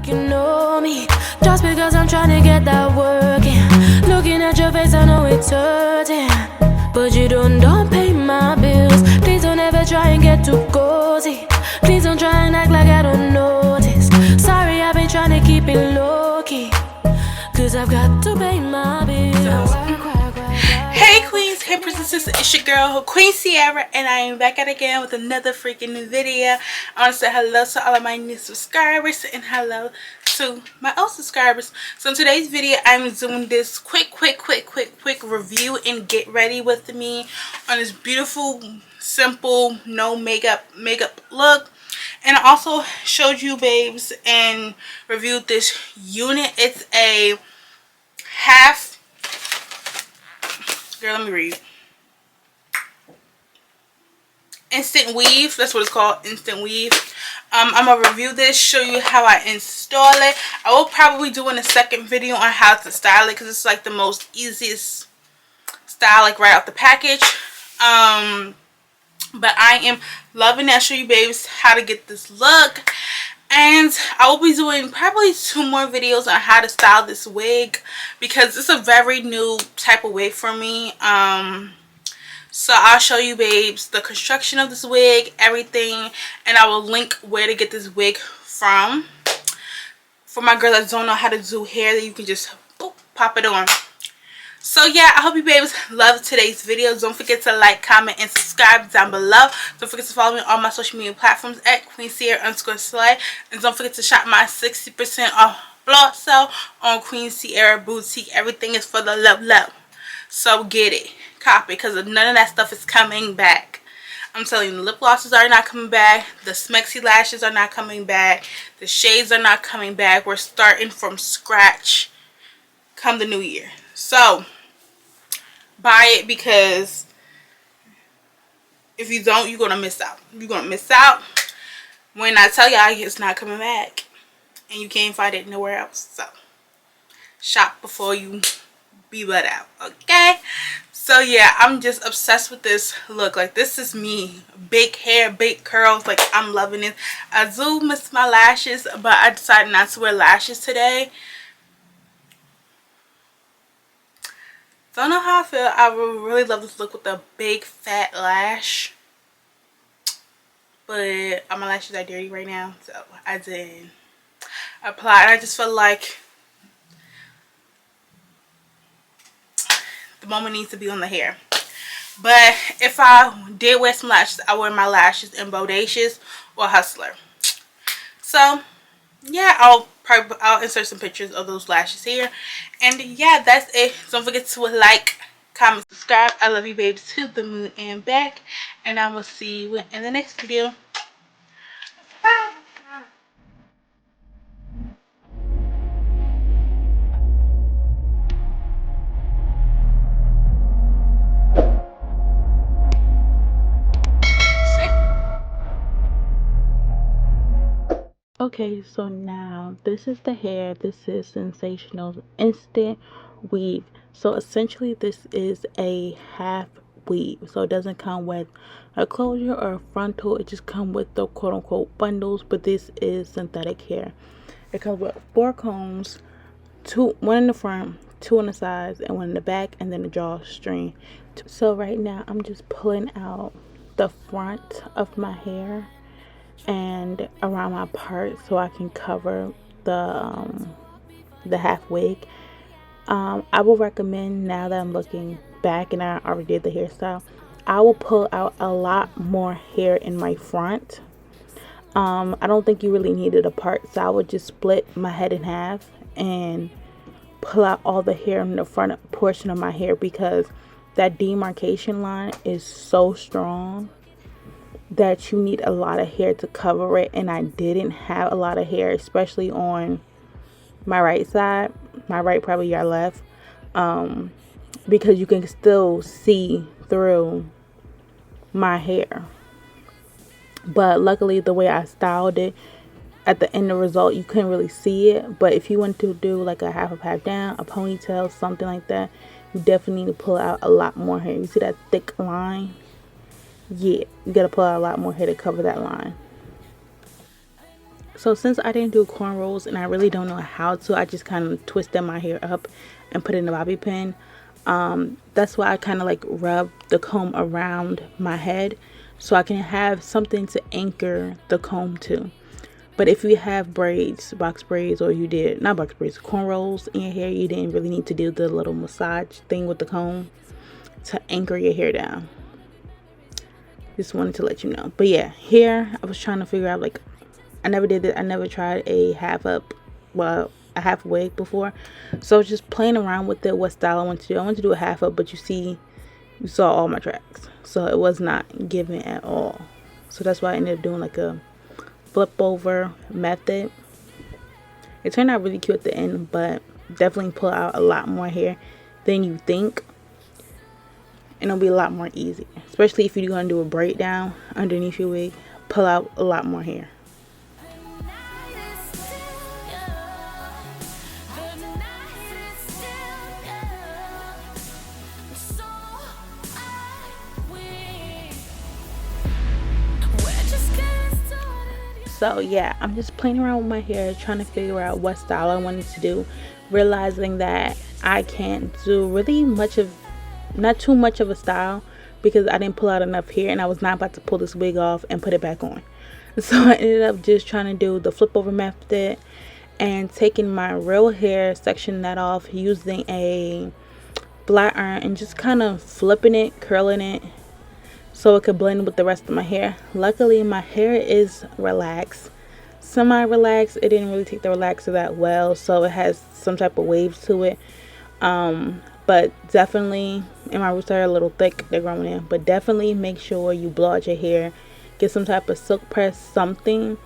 like you know me. Just because I'm trying to get that work in. Looking at your face, I know it's hurting. But you don't pay my bills. Please don't ever try and get too cozy. Please don't try and act like I don't notice. Sorry, I've been trying to keep it low-key, 'cause I've got to pay my bills. Hey queens, hey princesses, it's your girl Queen Sierra, and I am back at it again with another freaking video. I want to say hello to all of my new subscribers and hello to my old subscribers. So in today's video, I'm doing this quick review and get ready with me on this beautiful, simple, no makeup look. And I also showed you babes and reviewed this unit. It's a half, girl, let me read. Instant weave, that's what it's called, instant weave. I'm gonna review this, show you how I install it. I will probably do in a second video on how to style it, because it's like the most easiest style, like right out the package. But I am loving it. I'll show you babes how to get this look. And I will be doing probably 2 more videos on how to style this wig, because it's a very new type of wig for me. So I'll show you babes the construction of this wig, everything, and I will link where to get this wig from. For my girls that don't know how to do hair, that you can just boop, pop it on. So yeah, I hope you babes love today's video. Don't forget to like, comment, and subscribe down below. Don't forget to follow me on my social media platforms at QueenSierra_Slay. And don't forget to shop my 60% off blog sale on Queen Sierra Boutique. Everything is for the love. So get it. Copy, because none of that stuff is coming back. I'm telling you, the lip glosses are not coming back. The smexy lashes are not coming back. The shades are not coming back. We're starting from scratch come the new year. So buy it, because if you don't, you're gonna miss out. You're gonna miss out when I tell y'all it's not coming back and you can't find it nowhere else. So shop before you be let out, okay? So yeah, I'm just obsessed with this look. Like, this is me. Big hair, big curls. Like, I'm loving it. I do miss my lashes, but I decided not to wear lashes today. Don't know how I feel. I would really love this look with a big fat lash, but my lashes are dirty right now, so I didn't apply. And I just feel like the moment needs to be on the hair. But if I did wear some lashes, I wear my lashes in Bodacious or Hustler. So yeah, I'll insert some pictures of those lashes here. And yeah, that's it. Don't forget to like, comment, subscribe. I love you babes to the moon and back. And I will see you in the next video. Bye. Okay, so now this is the hair. This is Sensational Instant Weave. So essentially this is a half weave. So it doesn't come with a closure or a frontal. It just comes with the quote unquote bundles, but this is synthetic hair. It comes with 4 combs, 1 in the front, 2 on the sides, and 1 in the back, and then a drawstring. So right now I'm just pulling out the front of my hair and around my part so I can cover the half wig. I will recommend, now that I'm looking back and I already did the hairstyle, I will pull out a lot more hair in my front. I don't think you really needed a part, so I would just split my head in half and pull out all the hair in the front portion of my hair, because that demarcation line is so strong that you need a lot of hair to cover it. And I didn't have a lot of hair, especially on my right side, my right, probably your left, because you can still see through my hair. But luckily, the way I styled it, at the end of the result, you couldn't really see it. But if you want to do like a half up, half down, a ponytail, something like that, you definitely need to pull out a lot more hair. You see that thick line? Yeah, you gotta pull out a lot more hair to cover that line. So since I didn't do cornrows and I really don't know how to, I just kind of twisted my hair up and put it in a bobby pin. That's why I kind of like rub the comb around my head so I can have something to anchor the comb to. But if you have braids, box braids, or you did, not box braids, cornrows in your hair, you didn't really need to do the little massage thing with the comb to anchor your hair down. Just wanted to let you know. But yeah, here I was trying to figure out, like, I never did it. I never tried a half up, well, a half wig before. So I was just playing around with it, what style I wanted to do. I wanted to do a half up, but you saw all my tracks. So it was not giving at all. So that's why I ended up doing like a flip over method. It turned out really cute at the end, but definitely pull out a lot more hair than you think, and it'll be a lot more easy, especially if you're going to do a braid down underneath your wig. Pull out a lot more hair. So yeah, I'm just playing around with my hair, trying to figure out what style I wanted to do, realizing that I can't do really not too much of a style because I didn't pull out enough hair, and I was not about to pull this wig off and put it back on. So I ended up just trying to do the flip over method and taking my real hair, sectioning that off using a flat iron and just kind of flipping it, curling it, so it could blend with the rest of my hair. Luckily, my hair is relaxed, semi-relaxed. It didn't really take the relaxer that well, so it has some type of waves to it. But definitely, and my roots are a little thick, they're growing in. But definitely make sure you blow out your hair, get some type of silk press, something,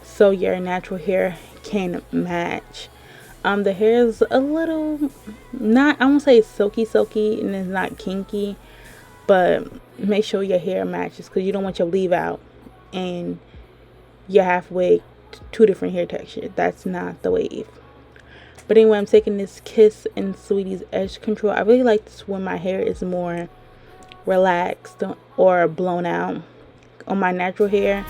so your natural hair can match. The hair is a little, not, I won't say it's silky, and it's not kinky, but make sure your hair matches, because you don't want your leave out and you're halfway two different hair textures. That's not the wave. But anyway, I'm taking this Kiss and Sweetie's edge control. I really like this when my hair is more relaxed or blown out. On my natural hair,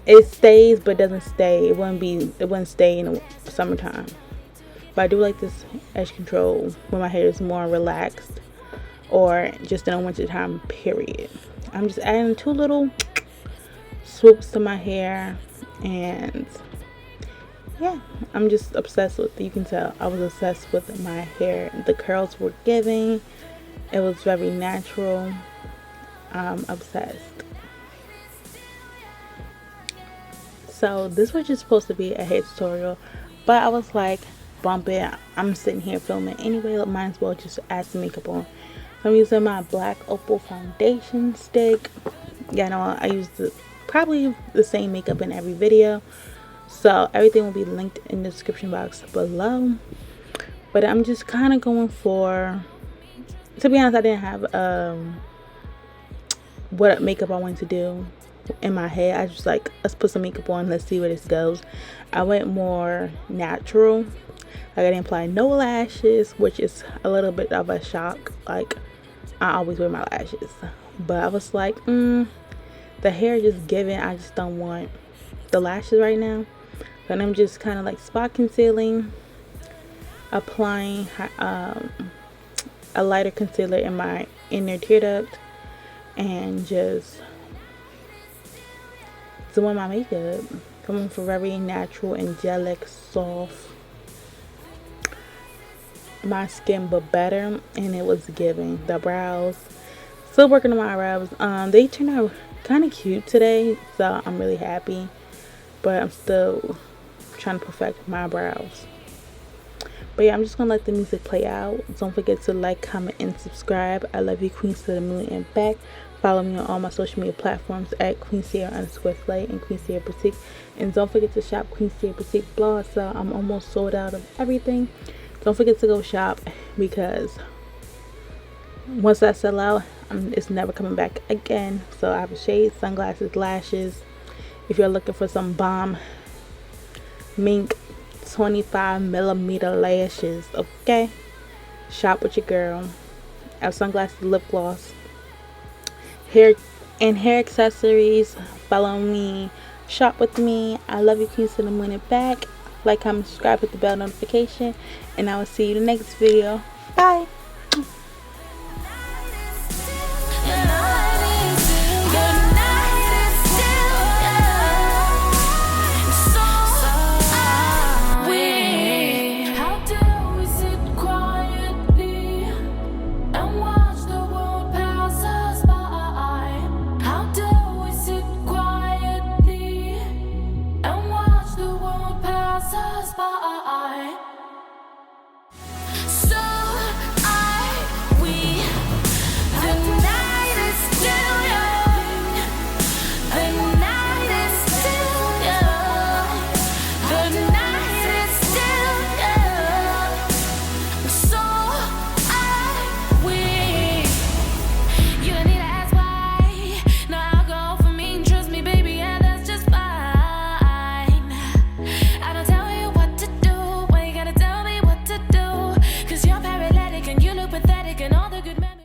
it stays but doesn't stay. It wouldn't stay in the summertime. But I do like this edge control when my hair is more relaxed, or just in the winter time, period. I'm just adding 2 little swoops to my hair, and yeah, I'm just obsessed with it. You can tell I was obsessed with my hair. The curls were giving. It was very natural. I'm obsessed. So this was just supposed to be a hair tutorial, but I was like, bump it. I'm sitting here filming anyway, might as well just add some makeup on. So I'm using my black opal foundation stick. Yeah, I know I use probably the same makeup in every video, so everything will be linked in the description box below. But I'm just kind of going for, to be honest, I didn't have what makeup I wanted to do in my head. I just like, let's put some makeup on, let's see where this goes. I went more natural. Like, I didn't apply no lashes, which is a little bit of a shock. Like, I always wear my lashes, but I was like, the hair just giving. I just don't want the lashes right now. And I'm just kind of like spot concealing, applying a lighter concealer in my inner tear duct, and just doing my makeup. Coming for very natural, angelic, soft. My skin, but better, and it was giving. The brows, still working on my eyebrows. They turned out kind of cute today, so I'm really happy, but I'm still trying to perfect my brows. But yeah, I'm just gonna let the music play out. Don't forget to like, comment, and subscribe. I love you, Queen to the moon and back. Follow me on all my social media platforms at Queen Cierra_Slay and Queen Cierra Boutique. And don't forget to shop Queen Cierra Boutique blog. So I'm almost sold out of everything. Don't forget to go shop, because once I sell out, it's never coming back again. So I have shades, sunglasses, lashes. If you're looking for some bomb mink 25mm lashes, okay, shop with your girl. I have sunglasses, lip gloss, hair accessories. Follow me shop with me. I love you. Can you send the money back? Like, comment, subscribe, hit the bell notification, and I will see you in the next video. Bye.